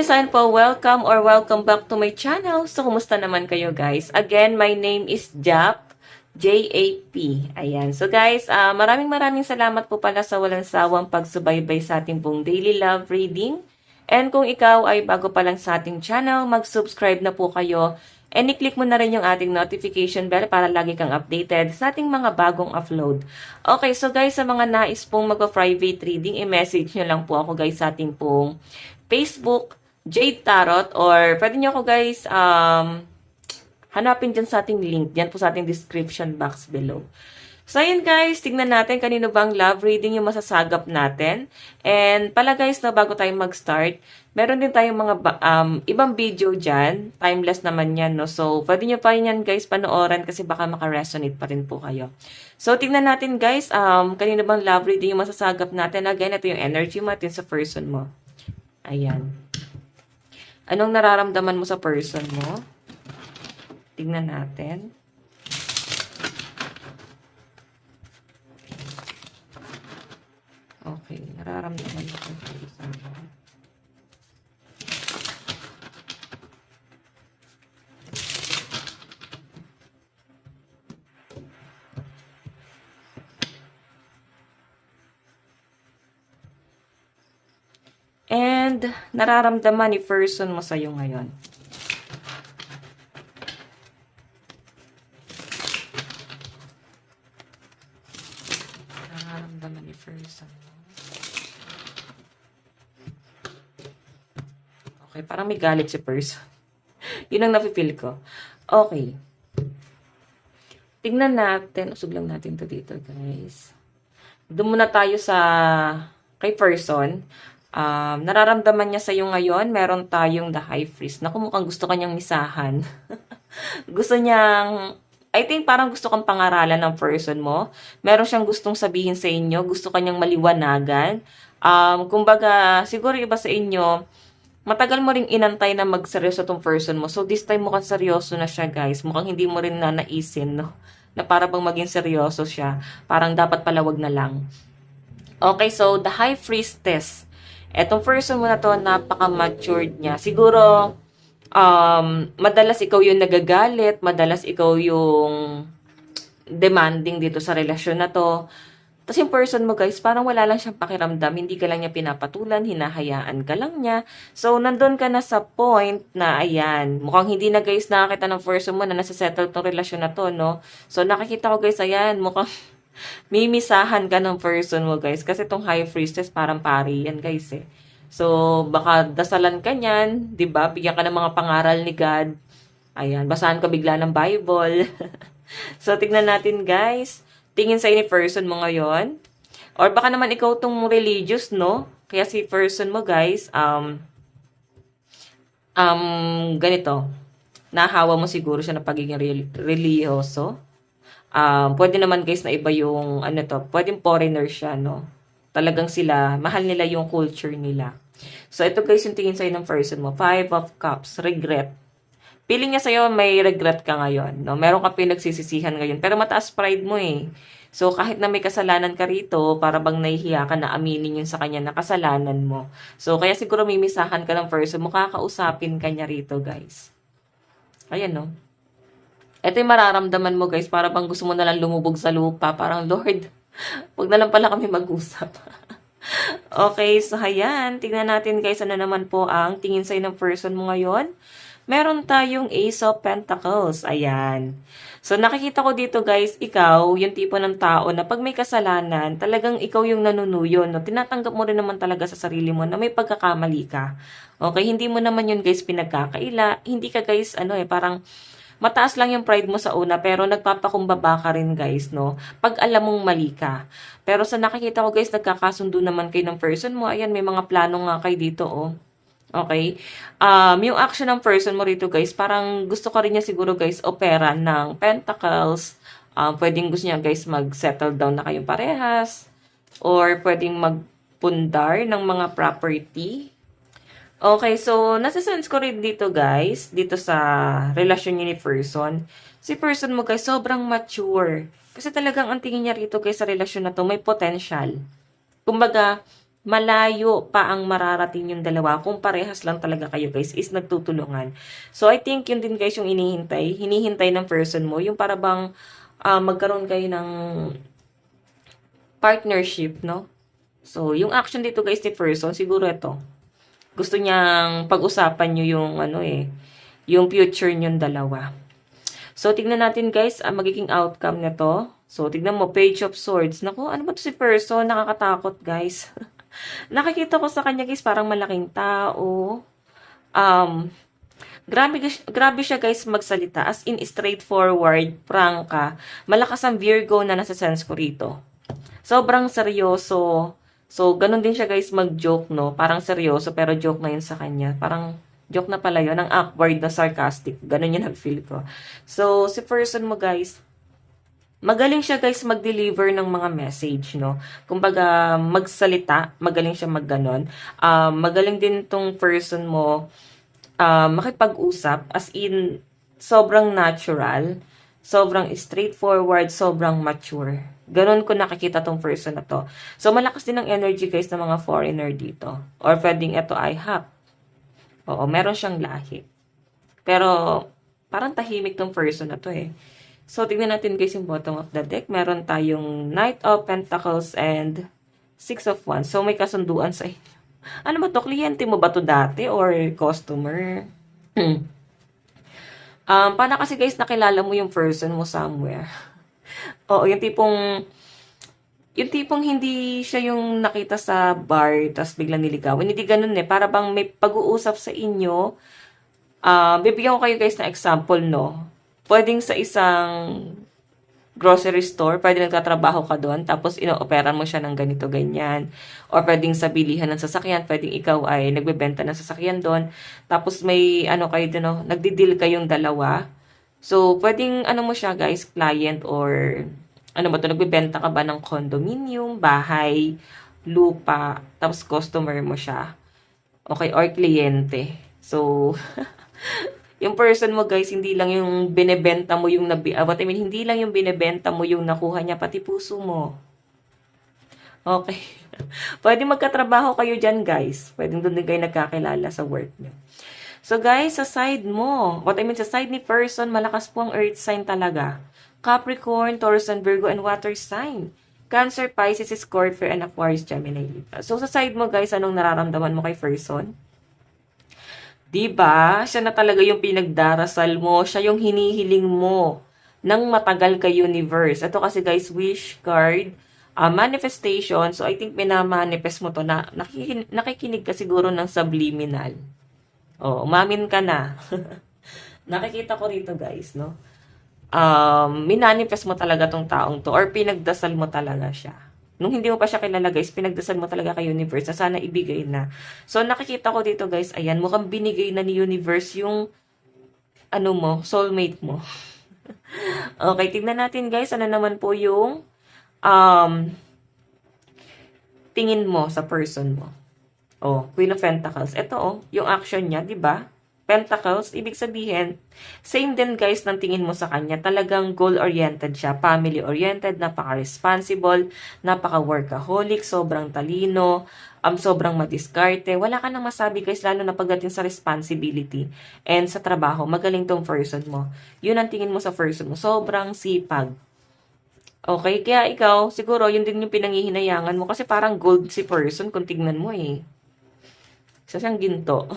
guys, ayan po, welcome back to my channel. So, kumusta naman kayo guys? Again, my name is Jap, J-A-P. Ayan. So guys, maraming salamat po pala sa walang sawang pagsubaybay sa ating pong daily love reading. And kung ikaw ay bago pa lang sa ating channel, mag-subscribe na po kayo. And i-click mo na rin yung ating notification bell para lagi kang updated sa ating mga bagong upload. Okay, so guys, sa mga nais pong magpa-private reading, i-message nyo lang po ako guys sa ating pong Facebook, Jade Tarot, or pwede nyo ako guys, hanapin dyan sa ating link, dyan po sa ating description box below. So, ayun guys, tignan natin kanino bang love reading yung masasagap natin. And pala guys, na bago tayo mag-start, meron din tayong mga ibang video dyan. Timeless naman yan, no? So, pwede nyo pa rin yan guys panoorin kasi baka maka-resonate pa rin po kayo. So, tignan natin guys, kanino bang love reading yung masasagap natin. Again, ito yung energy mo natin sa person mo. Ayan. Anong nararamdaman mo sa person mo? Tignan natin. Okay, nararamdaman mo sa person mo. And nararamdaman ni person mo sa'yo ngayon. Nararamdaman ni person mo. Okay, parang may galit si person. Yun ang napipil ko. Okay. Tingnan natin. Usog lang natin to dito, guys. Doon muna tayo sa kay person. Nararamdaman niya sa'yo ngayon, meron tayong the high priest. Naku, mukhang gusto kanyang misahan. Gusto niyang, I think parang gusto kang pangaralan ng person mo. Meron siyang gustong sabihin sa inyo, gusto kanyang maliwanagan. Kumbaga, siguro iba sa inyo, matagal mo ring inantay na magseryoso tong person mo. So, this time mukhang seryoso na siya, guys. Mukhang hindi mo rin nanaisin, no? Na para bang maging seryoso siya. Parang dapat pala wag na lang. Okay, so, the high priestess. Etong person mo na to, napaka-matured niya. Siguro, madalas ikaw yung nagagalit, madalas ikaw yung demanding dito sa relasyon na to. Tapos yung person mo guys, parang wala lang siyang pakiramdam, hindi ka lang niya pinapatulan, hinahayaan ka lang niya. So, nandun ka na sa point na, ayan, mukhang hindi na guys nakakita ng person mo na nasa-settle tong relasyon na to, no? So, nakikita ko guys, ayan, mukhang mimisahan ka ng person mo guys. Kasi tong high priestess, parang pari yan guys eh. So, baka dasalan ka niyan, 'di ba? Bigyan ka ng mga pangaral ni God. Ayan, basahan ka bigla ng Bible. So, tignan natin guys. Tingin sa ni person mo ngayon. Or baka naman ikaw tong religious, no? Kaya si person mo guys, ganito. Nahawa mo siguro siya na pagiging religyoso. Pwede naman guys na iba yung, ano to, pwedeng foreigner siya, no? Talagang sila, mahal nila yung culture nila. So, ito guys yung tingin sa'yo ng person mo. 5 of Cups, regret. Feeling niya sa'yo, may regret ka ngayon, no? Meron ka pinagsisisihan ngayon, pero mataas pride mo eh. So, kahit na may kasalanan ka rito, para bang nahihiya ka na aminin yun sa kanya na kasalanan mo. So, kaya siguro mimisahan ka ng person mo, kakausapin ka niya rito, guys. Ayan, no? Ito yung mararamdaman mo, guys, para bang gusto mo na lang lumubog sa lupa. Parang, Lord, wag na lang pala kami mag-usap. Okay, so ayan. Tingnan natin, guys, ano naman po ang tingin sa'yo ng person mo ngayon. Meron tayong Ace of Pentacles. Ayan. So, nakikita ko dito, guys, ikaw, yung tipo ng tao na pag may kasalanan, talagang ikaw yung nanunuyo, no? Tinatanggap mo rin naman talaga sa sarili mo na may pagkakamali ka. Okay, hindi mo naman yun, guys, pinagkakaila. Hindi ka, guys, parang mataas lang yung pride mo sa una, pero nagpapakumbaba ka rin, guys, no? Pag alam mong mali ka. Pero sa nakikita ko, guys, nagkakasundo naman kayo ng person mo. Ayan, may mga plano nga kayo dito, oh. Okay? Yung action ng person mo rito, guys, parang gusto ka rin niya siguro, guys, opera ng Pentacles. Pwedeng gusto niya, guys, mag-settle down na kayong parehas. Or pwedeng magpundar ng mga property. Okay, so nasa-sense ko rin dito guys, dito sa relasyon niyo ni person. Si person mo guys, sobrang mature. Kasi talagang ang tingin niya rito guys sa relasyon na to, may potential. Kumbaga, malayo pa ang mararating yung dalawa kung parehas lang talaga kayo guys is nagtutulungan. So I think yun din guys yung hinihintay ng person mo, yung para bang magkaroon kayo ng partnership, no? So yung action dito guys ni person, siguro ito. Gusto niyang pag-usapan nyo yung yung future nyong dalawa. So tignan natin guys ang magiging outcome nito. So tignan mo, Page of Swords. Naku, ano ba to si person? Nakakatakot guys. Nakikita ko sa kanya guys, parang malaking tao. Grabe siya guys magsalita. As in, straightforward, prangka. Malakas ang Virgo na nasa sense ko rito. Sobrang seryoso. So, ganun din siya guys mag-joke, no? Parang seryoso, pero joke na yun sa kanya. Parang joke na pala yun. Ang awkward na sarcastic. Ganun yung nag-feel ko. So, si person mo guys, magaling siya guys mag-deliver ng mga message, no? Kumbaga, magsalita, magaling siya magganon. Magaling din tong person mo makipag-usap, as in, sobrang natural, sobrang straightforward, sobrang mature. Ganon ko nakikita tong person na to. So, malakas din ang energy guys ng mga foreigner dito. Or pwedeng ito ay half. Oo, meron siyang lahi. Pero, parang tahimik tong person na to eh. So, tignan natin guys yung bottom of the deck. Meron tayong Knight of Pentacles and Six of Wands. So, may kasunduan sa inyo. Ano ba to? Kliyente mo ba to dati or customer? Paano kasi guys nakilala mo yung person mo somewhere? Oo, yung tipong hindi siya yung nakita sa bar tapos biglang niligawan. Hindi ganun eh. Para bang may pag-uusap sa inyo. Bibigyan ko kayo guys na example, no? Pwedeng sa isang grocery store, pwede nagtatrabaho ka doon, tapos ino-operan mo siya ng ganito, ganyan. Or pwedeng sa bilihan ng sasakyan, pwedeng ikaw ay nagbebenta ng sasakyan doon, tapos may kayo doon, no? Nagdi-deal kayong dalawa. So, pwedeng mo siya guys, client or nagbebenta ka ba ng condominium, bahay, lupa, tapos customer mo siya. Okay, or kliyente. So, yung person mo guys, hindi lang yung binebenta mo yung hindi lang yung binebenta mo yung nakuha niya, pati puso mo. Okay. Pwede magkatrabaho kayo dyan guys. Pwede doon din kayo nagkakilala sa work niyo. So guys, sa side mo, sa side ni person, malakas po ang earth sign talaga. Capricorn, Taurus, and Virgo, and water sign. Cancer, Pisces, Scorpio, and Aquarius, Gemini, Libra. So sa side mo guys, anong nararamdaman mo kay person? Diba? Siya na talaga yung pinagdarasal mo. Siya yung hinihiling mo ng matagal kay universe. Ito kasi guys, wish card, manifestation. So I think minamanifest mo to na nakikinig ka siguro ng subliminal. Oh, umamin ka na. Nakikita ko rito guys, no? Minanifest mo talaga tong taong to or pinagdasal mo talaga siya. Nung hindi mo pa siya kilala guys, pinagdasal mo talaga kay universe na sana ibigay na. So nakikita ko dito guys, ayan, mukhang binigay na ni universe yung soulmate mo. Okay, tignan natin guys, ano naman po yung tingin mo sa person mo. Oh, Queen of Pentacles. Ito yung action niya, 'di ba? Pentacles, ibig sabihin, same din guys ng tingin mo sa kanya. Talagang goal-oriented siya, family-oriented, napaka-responsible, napaka-workaholic, sobrang talino, sobrang madiskarte. Wala ka nang masabi guys, lalo na pagdating sa responsibility and sa trabaho. Magaling tong person mo. Yun ang tingin mo sa person mo. Sobrang sipag. Okay, kaya ikaw, siguro, yun din yung pinangihinayangan mo kasi parang gold si person kung tignan mo eh. Isa siyang ginto.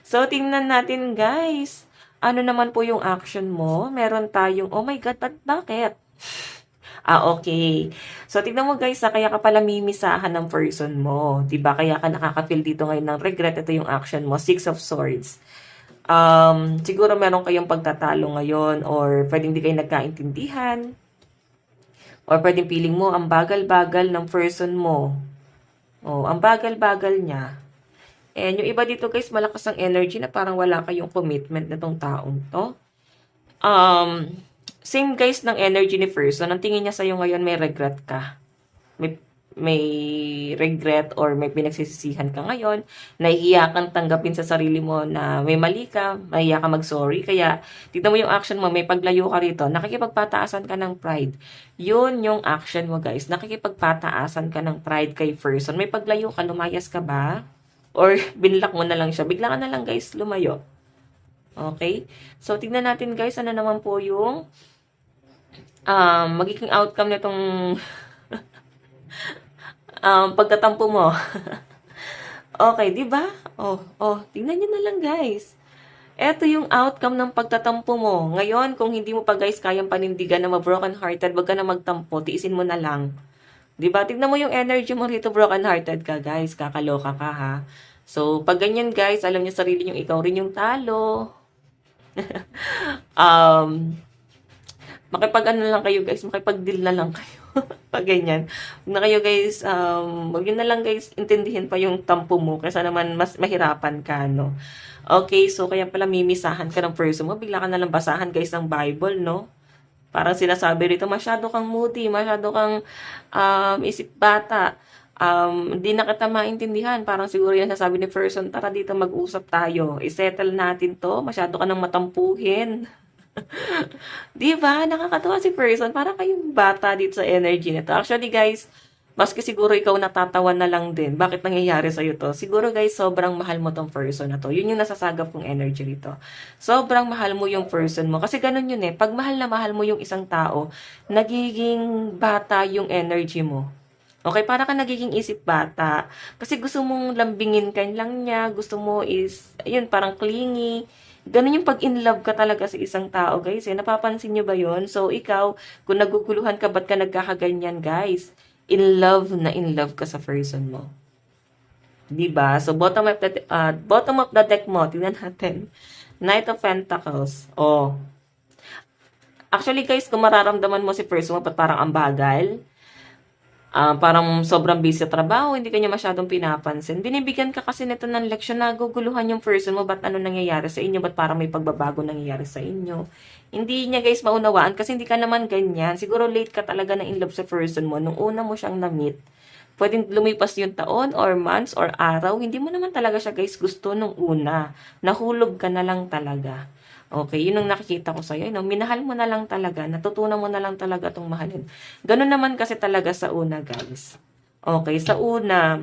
So, tingnan natin guys. Ano naman po yung action mo? Meron tayong, oh my God, bakit? Okay. So, tingnan mo guys, kaya ka pala mimisahan ng person mo. Diba? Kaya ka nakaka-feel dito ngayon ng regret. Ito yung action mo, Six of Swords. Siguro meron kayong pagtatalo ngayon or pwedeng di kayo nagkaintindihan. Or pwedeng feeling mo, ang bagal-bagal ng person mo. Oh, ang bagal-bagal niya. And yung iba dito guys, malakas ang energy na parang wala kayong commitment na tong taong to. Same guys ng energy ni person. Ang tingin niya sa'yo ngayon, may regret ka. may regret or may pinagsisisihan ka ngayon, nahihiya kang tanggapin sa sarili mo na may mali ka, mahihiya ka mag-sorry. Kaya, tignan mo yung action mo, may paglayo ka rito, nakikipagpataasan ka ng pride. Yun yung action mo, guys. Nakikipagpataasan ka ng pride kay person. May paglayo ka, lumayas ka ba? Or binlock mo na lang siya. Bigla ka na lang, guys, lumayo. Okay? So, tignan natin, guys, ano naman po yung magiging outcome nitong pagtatampo mo. Okay, 'di ba? Tingnan niyo na lang, guys. Eto yung outcome ng pagtatampo mo. Ngayon, kung hindi mo pa, guys, kayang panindigan na ma-broken hearted, wag ka na magtampo, tiisin mo na lang. 'Di ba? Tignan mo yung energy mo rito, broken hearted ka, guys. Kakaloka ka, ha. So, pag ganyan, guys, alam niyo sarili niyo ikaw rin yung talo. um, makipag-ano lang kayo, guys, makipag-deal na lang kayo. Pag ganyan. Huwag na kayo, guys, huwag yun na lang, guys, intindihin pa yung tampo mo kaysa naman mas mahirapan ka, no? Okay, so kaya pala mimisahan ka ng person mo, bigla ka na lang basahan, guys, ng Bible, no? Parang sinasabi rito, masyado kang moody, masyado kang isip bata. Hindi na kita maintindihan. Parang siguro yung sasabi ni person, tara dito mag-usap tayo. I-settle natin to. Masyado ka nang matampuhin. Di ba? Nakakatawa si person. Parang kayong bata dito sa energy nito. Actually, guys, maski siguro ikaw natatawa na lang din. Bakit nangyayari sa'yo to? Siguro, guys, sobrang mahal mo tong person na to. Yun yung nasasagap kong energy rito. Sobrang mahal mo yung person mo. Kasi ganun yun eh. Pag mahal na mahal mo yung isang tao, nagiging bata yung energy mo. Okay, para ka nagiging isip bata. Kasi gusto mong lambingin ka lang niya, gusto mo is, ayun, parang clingy. Ganun yung pag in love ka talaga sa isang tao, guys. Eh. Napapansin nyo ba yun? So, ikaw, kung naguguluhan ka, ba't ka nagkakaganyan, guys? In love ka sa person mo. Diba? So, bottom of the deck mo, tingnan natin. Knight of Pentacles. Oh. Actually, guys, kung mararamdaman mo si person mo, ba't parang ang bagal? Parang sobrang busy sa trabaho, hindi kanya masyadong pinapansin. Binibigyan ka kasi nito ng leksyon na guguluhan yung person mo, ba't ano nangyayari sa inyo, ba't parang may pagbabago nangyayari sa inyo. Hindi niya, guys, maunawaan kasi hindi ka naman ganyan. Siguro late ka talaga na in love sa person mo nung una mo siyang na-meet. Pwedeng lumipas yung taon or months or araw, hindi mo naman talaga siya, guys, gusto nung una. Nahulog ka na lang talaga. Okay, yun ang nakikita ko sa'yo. No? Minahal mo na lang talaga. Natutunan mo na lang talaga itong mahalin. Ganun naman kasi talaga sa una, guys. Okay, sa una,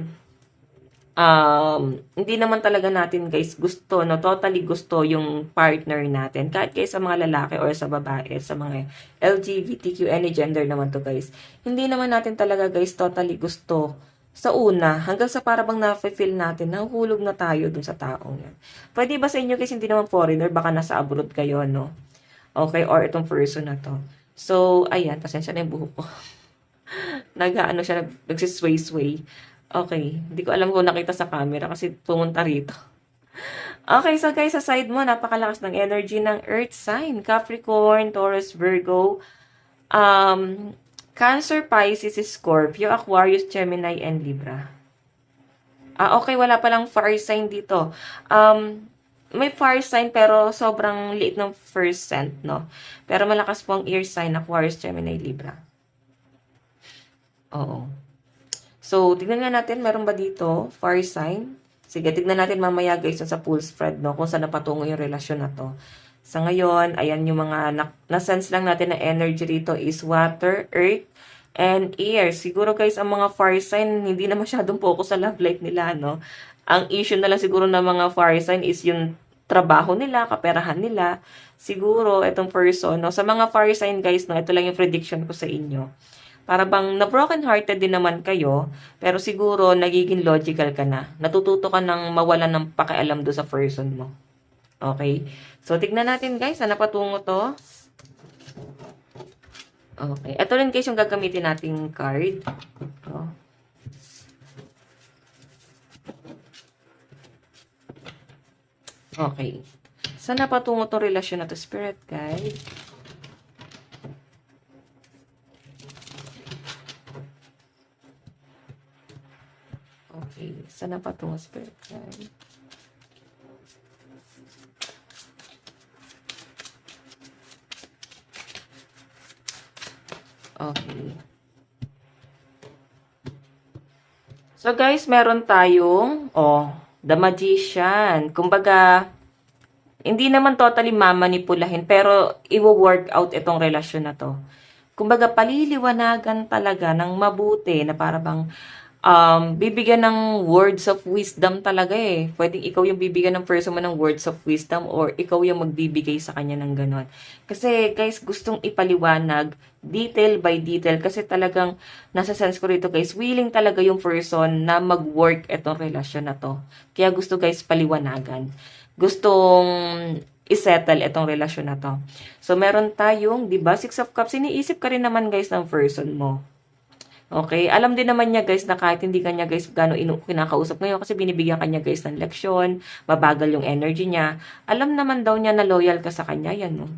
hindi naman talaga natin, guys, gusto, no? Totally gusto yung partner natin. Kahit guys sa mga lalaki or sa babae, sa mga LGBTQ, any gender naman to, guys. Hindi naman natin talaga, guys, totally gusto sa una, hanggang sa parang na-feel natin, nahuhulog na tayo dun sa taong yan. Pwede ba sa inyo, guys, hindi naman foreigner, baka nasa abroad kayo, no? Okay, or itong person na to. So, ayan, pasensya na yung buhok ko. Nag-ano siya, nagsisway-sway. Okay, hindi ko alam kung nakita sa camera kasi pumunta rito. Okay, so guys, sa side mo, napakalakas ng energy ng Earth sign. Capricorn, Taurus, Virgo, Cancer, Pisces, Scorpio, Aquarius, Gemini, and Libra. Okay, wala palang fire sign dito. May fire sign pero sobrang liit ng first scent, no? Pero malakas po ang air sign, Aquarius, Gemini, Libra. Oo. So, tignan nga natin, meron ba dito fire sign? Sige, tignan natin mamaya, guys, sa pool spread, no? Kung saan napatungo yung relasyon na to. Sa ngayon, ayan yung mga na-sense lang natin na energy rito is water, earth, and air. Siguro, guys, ang mga fire sign, hindi na masyadong focus sa love life nila, no? Ang issue na lang siguro ng mga fire sign is yung trabaho nila, kaperahan nila. Siguro, itong person, no? Sa mga fire sign, guys, no? Ito lang yung prediction ko sa inyo. Para bang na-broken hearted din naman kayo, pero siguro nagiging logical ka na. Natututo ka ng mawalan ng pakialam do sa person mo. Okay? So, tignan natin, guys. Saan patungo to? Okay. Ito rin, guys, yung gagamitin nating card. Ito. Okay. Saan patungo tong relasyon na to, Spirit Guide? Okay. Saan patungo, Spirit Guide? Okay. So guys, meron tayong, The Magician. Kumbaga, hindi naman totally mamanipulahin, pero i-work out itong relasyon na to. Kumbaga, paliliwanagan talaga ng mabuti na para bang bibigyan ng words of wisdom talaga eh. Pwedeng ikaw yung bibigyan ng person mo ng words of wisdom or ikaw yung magbibigay sa kanya ng ganon. Kasi guys, gustong ipaliwanag detail by detail kasi talagang nasa sense ko rito guys, willing talaga yung person na mag-work itong relasyon na to. Kaya gusto guys paliwanagan. Gustong isettle itong relasyon na to. So meron tayong, 'di ba, Six of Cups, iniisip ka rin naman guys ng person mo. Okay, alam din naman niya guys na kahit hindi kanya guys gaano kinakausap ngayon kasi binibigyan kanya guys ng leksyon, mabagal yung energy niya. Alam naman daw niya na loyal ka sa kanya, yan no.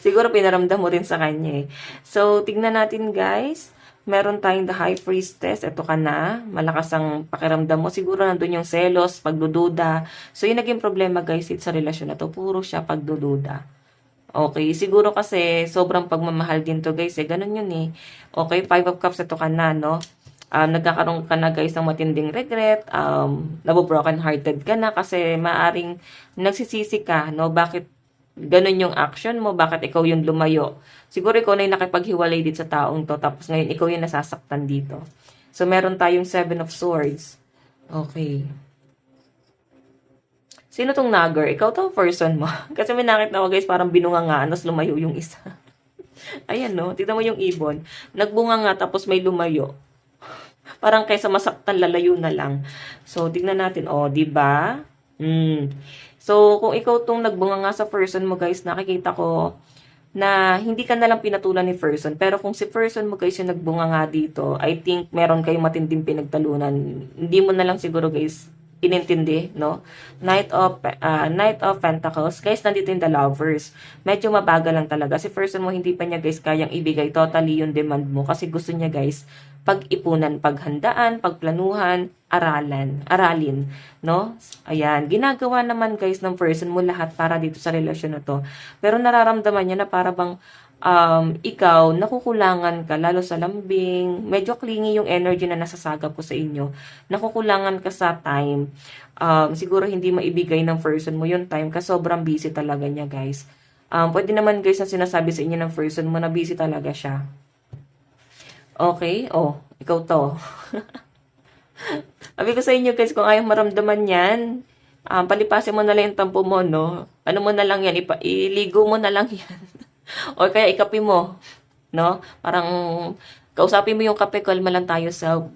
Siguro pinaramdam mo rin sa kanya eh. So, tignan natin guys. Meron tayong the High Priestess. Ito ka na. Malakas ang pakiramdam mo. Siguro nandun yung selos, pagdududa. So, yung naging problema guys sa relasyon na to, puro siya pagdududa. Okay, siguro kasi sobrang pagmamahal din to guys eh. Ganun yun eh. Okay, Five of Cups ito ka na, no? Nagkakaroon ka na guys ng matinding regret. Nabo-broken hearted ka na kasi maaring nagsisisi ka, no? Bakit ganun yung action mo? Bakit ikaw yung lumayo? Siguro ikaw na yung nakipaghiwalay dito sa taong to. Tapos ngayon ikaw yung nasasaktan dito. So meron tayong Seven of Swords. Okay. Sino tong nagger? Ikaw tong person mo. Kasi may nakita ko guys, parang binunga nga, tapos lumayo yung isa. Ayan no, tignan mo yung ibon. Nagbunga nga, tapos may lumayo. Parang kaysa masaktan, lalayo na lang. So, tignan natin. Di ba? So, kung ikaw tong nagbunga nga sa person mo guys, nakikita ko na hindi ka nalang pinatulan ni person. Pero kung si person mo guys yung nagbunga nga dito, I think meron kayong matinding pinagtalunan. Hindi mo na lang siguro guys inintindi, no? Knight of Pentacles. Guys, nandito yung the Lovers. Medyo mabagal lang talaga. Si person mo, hindi pa niya guys kayang ibigay totally yung demand mo. Kasi gusto niya guys, pag-ipunan, paghandaan, pagplanuhan, aralin, no? Ayan, ginagawa naman guys ng person mo lahat para dito sa relasyon na to. Pero nararamdaman niya na para bang ikaw, nakukulangan ka, lalo sa lambing, medyo clingy yung energy na nasasagap ko sa inyo, nakukulangan ka sa time, siguro hindi maibigay ng person mo yung time kasi sobrang busy talaga niya guys. Pwede naman guys na sinasabi sa inyo ng person mo na busy talaga siya. Okay? Ikaw to. Sabi ko sa inyo guys, kung ayaw maramdaman yan, palipasin mo na lang yung tampo mo, no? Ano mo na lang yan, iligo mo na lang yan. O kaya ikapi mo, no? Parang kausapin mo yung kape, kalma lang tayo sa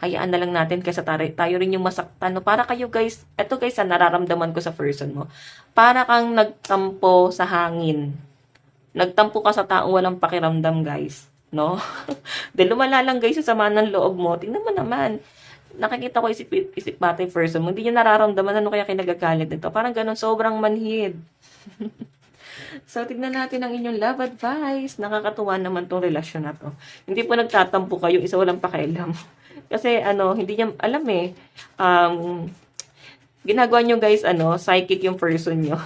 hayaan na lang natin kasi tayo rin yung masaktan. No? Para kayo guys, eto guys, nararamdaman ko sa person mo. Para kang nagtampo sa hangin. Nagtampo ka sa taong walang pakiramdam guys. No? Dahil lumala lang guys yung sama ng loob mo. Tingnan mo naman. Nakikita ko isip batay person mo. Hindi niya nararamdaman ano kaya kinagagalit nito. Parang ganun, sobrang manhid. So, tignan natin ang inyong love advice. Nakakatuwa naman tong relasyon na to. Hindi po nagtatampo kayo, isa walang pakialam. Kasi, hindi niya alam eh. Ginagawa nyo guys, psychic yung person nyo.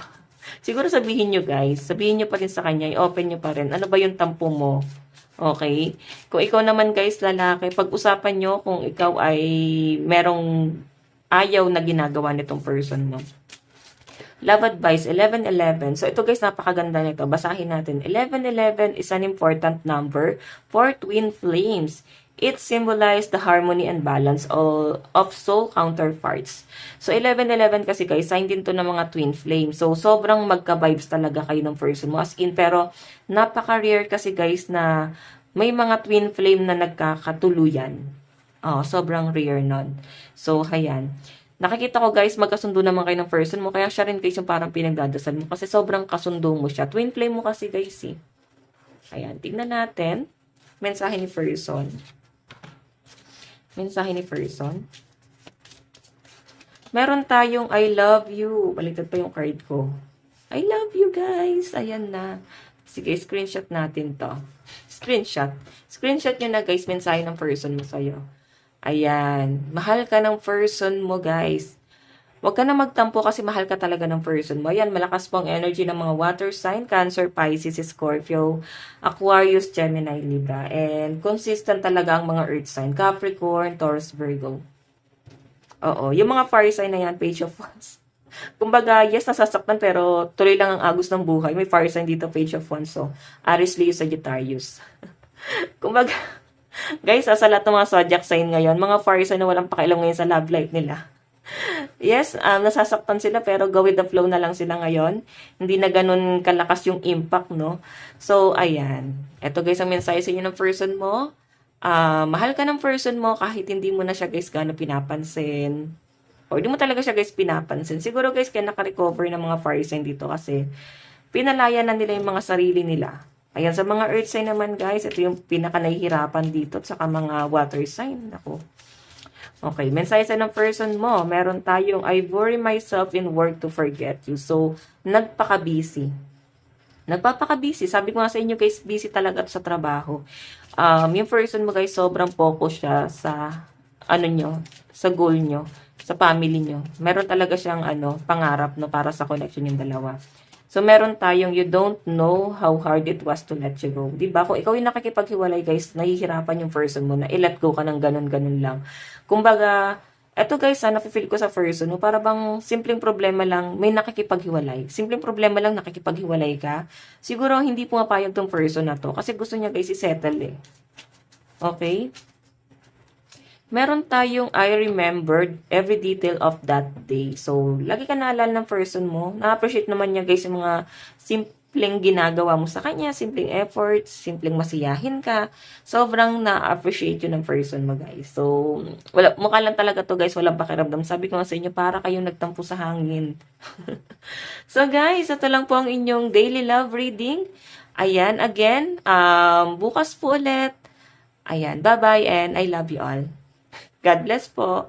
Siguro sabihin nyo guys, sabihin nyo pa rin sa kanya, i-open nyo pa rin. Ano ba yung tampo mo? Okay? Kung ikaw naman guys, lalaki, pag-usapan nyo kung ikaw ay merong ayaw na ginagawa nitong person mo. Love advice, 1111. So, ito guys, napakaganda nito. Basahin natin. 1111 is an important number for twin flames. It symbolizes the harmony and balance of soul counterparts. So, 1111 kasi guys, sign din to ng mga twin flames. So, sobrang magka-vibes talaga kayo ng person mo. As in, pero napaka-rare kasi guys na may mga twin flame na nagkakatuluyan. Sobrang rare nun. So, hayan. Nakikita ko guys, magkasundo naman kayo ng person mo. Kaya siya rin guys yung parang pinagdadasal mo. Kasi sobrang kasundo mo siya. Twin flame mo kasi guys eh. Ayan, tignan natin. Mensahe ni person. Mensahe ni person. Meron tayong I love you. Baliktad pa yung card ko. I love you guys. Ayan na. Sige, screenshot natin to. Screenshot. Screenshot nyo na guys, mensahe ng person mo sa'yo. Ayan. Mahal ka ng person mo, guys. Huwag ka na magtampo kasi mahal ka talaga ng person mo. Ayan, malakas po ang energy ng mga water sign, Cancer, Pisces, Scorpio, Aquarius, Gemini, Libra. And consistent talaga ang mga earth sign, Capricorn, Taurus, Virgo. Oo, yung mga fire sign na yan, Page of Wands. Kumbaga, yes, nasasaktan pero tuloy lang ang agos ng buhay. May fire sign dito, Page of Wands. So, Aries, Leo, Sagittarius. Kumbaga, guys, sa lahat ng mga zodiac sign ngayon, mga fire sign na walang pakialam ngayon sa love life nila. Yes, nasasaktan sila pero go with the flow na lang sila ngayon. Hindi na ganun kalakas yung impact, no? So, ayan. Ito guys, ang mensahe sa inyo ng person mo. Mahal ka ng person mo kahit hindi mo na siya guys gaano pinapansin. O hindi mo talaga siya guys pinapansin. Siguro guys kaya naka-recover ng mga fire sign dito kasi pinalaya na nila yung mga sarili nila. Ayan, sa mga earth sign naman guys, ito yung pinaka nahihirapan dito at saka mga water sign. Ako. Okay, mensahe sa ng person mo. Meron tayong, I worry myself in work to forget you. So, nagpaka-busy. Nagpapaka-busy. Sabi ko nga sa inyo guys, busy talaga sa trabaho. Yung person mo guys, sobrang focus siya sa, ano nyo, sa goal nyo, sa family nyo. Meron talaga siyang, pangarap, no, para sa connection yung dalawa. So, meron tayong you don't know how hard it was to let you go. Diba? Kung ikaw yung nakikipaghiwalay, guys, nahihirapan yung person mo na i-let go ka ng ganun-ganun lang. Kumbaga, eto guys, nafe-feel ko sa person mo, para bang simpleng problema lang, may nakikipaghiwalay. Simpleng problema lang, nakikipaghiwalay ka. Siguro, hindi pumapayag tong person na to. Kasi gusto niya guys, i-settle eh. Okay? Meron tayong I remembered every detail of that day. So, lagi ka naalala ng person mo. Na-appreciate naman niya guys yung mga simpleng ginagawa mo sa kanya, simpleng efforts, simpleng masiyahin ka. Sobrang na-appreciate yun ng person mo guys. So, mukha lang talaga to guys, walang pakiramdam. Sabi ko nga sa inyo, para kayong nagtampo sa hangin. So guys, ito lang po ang inyong daily love reading. Ayan, again, bukas po ulit. Ayan, bye-bye and I love you all. God bless po.